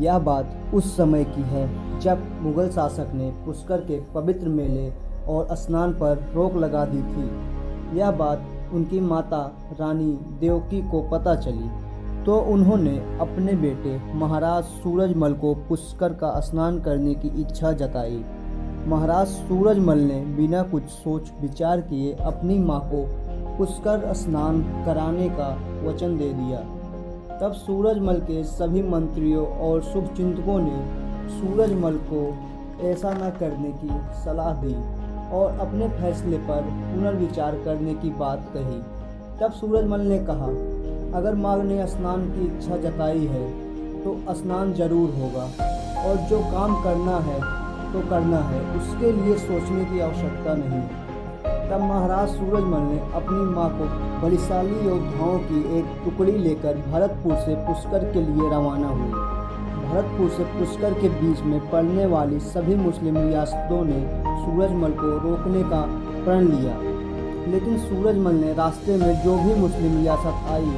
यह बात उस समय की है जब मुगल शासक ने पुष्कर के पवित्र मेले और स्नान पर रोक लगा दी थी। यह बात उनकी माता रानी देवकी को पता चली तो उन्होंने अपने बेटे महाराज सूरजमल को पुष्कर का स्नान करने की इच्छा जताई। महाराज सूरजमल ने बिना कुछ सोच विचार किए अपनी मां को पुष्कर स्नान कराने का वचन दे दिया। तब सूरजमल के सभी मंत्रियों और शुभचिंतकों ने सूरजमल को ऐसा न करने की सलाह दी और अपने फैसले पर पुनर्विचार करने की बात कही। तब सूरजमल ने कहा, अगर माँ ने स्नान की इच्छा जताई है तो स्नान जरूर होगा और जो काम करना है तो करना है, उसके लिए सोचने की आवश्यकता नहीं। तब महाराज सूरजमल ने अपनी मां को बलशाली योद्धाओं की एक टुकड़ी लेकर भरतपुर से पुष्कर के लिए रवाना हुए। भरतपुर से पुष्कर के बीच में पड़ने वाली सभी मुस्लिम रियासतों ने सूरजमल को रोकने का प्रण लिया, लेकिन सूरजमल ने रास्ते में जो भी मुस्लिम रियासत आई,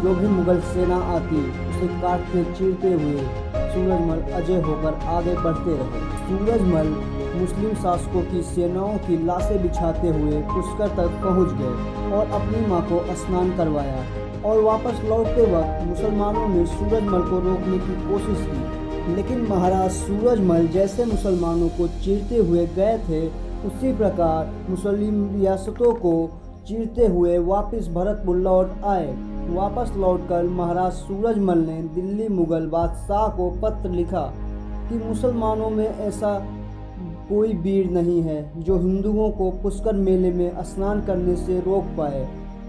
जो भी मुगल सेना आती, उसे काटते चीरते हुए सूरजमल अजय होकर आगे बढ़ते रहे। सूरजमल मुस्लिम शासकों की सेनाओं की लाशें बिछाते हुए पुष्कर तक पहुंच गए और अपनी मां को स्नान करवाया और वापस लौटते वक्त मुसलमानों ने सूरजमल को रोकने की कोशिश की, लेकिन महाराज सूरजमल जैसे मुसलमानों को चीरते हुए गए थे, उसी प्रकार मुस्लिम रियासतों को चीरते हुए वापस भरतपुर लौट आए। वापस लौटकर महाराज सूरजमल ने दिल्ली मुगल बादशाह को पत्र लिखा कि मुसलमानों में ऐसा कोई वीर नहीं है जो हिंदुओं को पुष्कर मेले में स्नान करने से रोक पाए।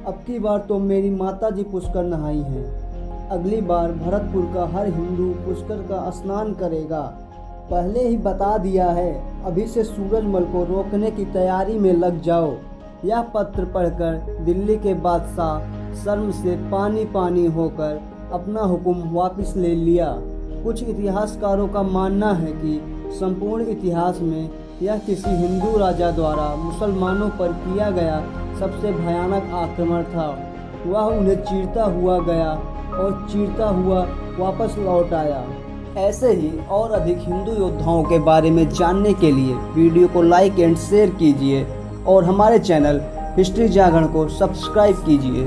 अब की बार तो मेरी माताजी पुष्कर नहाई हैं, अगली बार भरतपुर का हर हिंदू पुष्कर का स्नान करेगा। पहले ही बता दिया है, अभी से सूरजमल को रोकने की तैयारी में लग जाओ। यह पत्र पढ़कर दिल्ली के बादशाह शर्म से पानी पानी होकर अपना हुक्म वापस ले लिया। कुछ इतिहासकारों का मानना है कि संपूर्ण इतिहास में यह किसी हिंदू राजा द्वारा मुसलमानों पर किया गया सबसे भयानक आक्रमण था। वह उन्हें चीरता हुआ गया और चीरता हुआ वापस लौट आया। ऐसे ही और अधिक हिंदू योद्धाओं के बारे में जानने के लिए वीडियो को लाइक एंड शेयर कीजिए और हमारे चैनल हिस्ट्री जागरण को सब्सक्राइब कीजिए।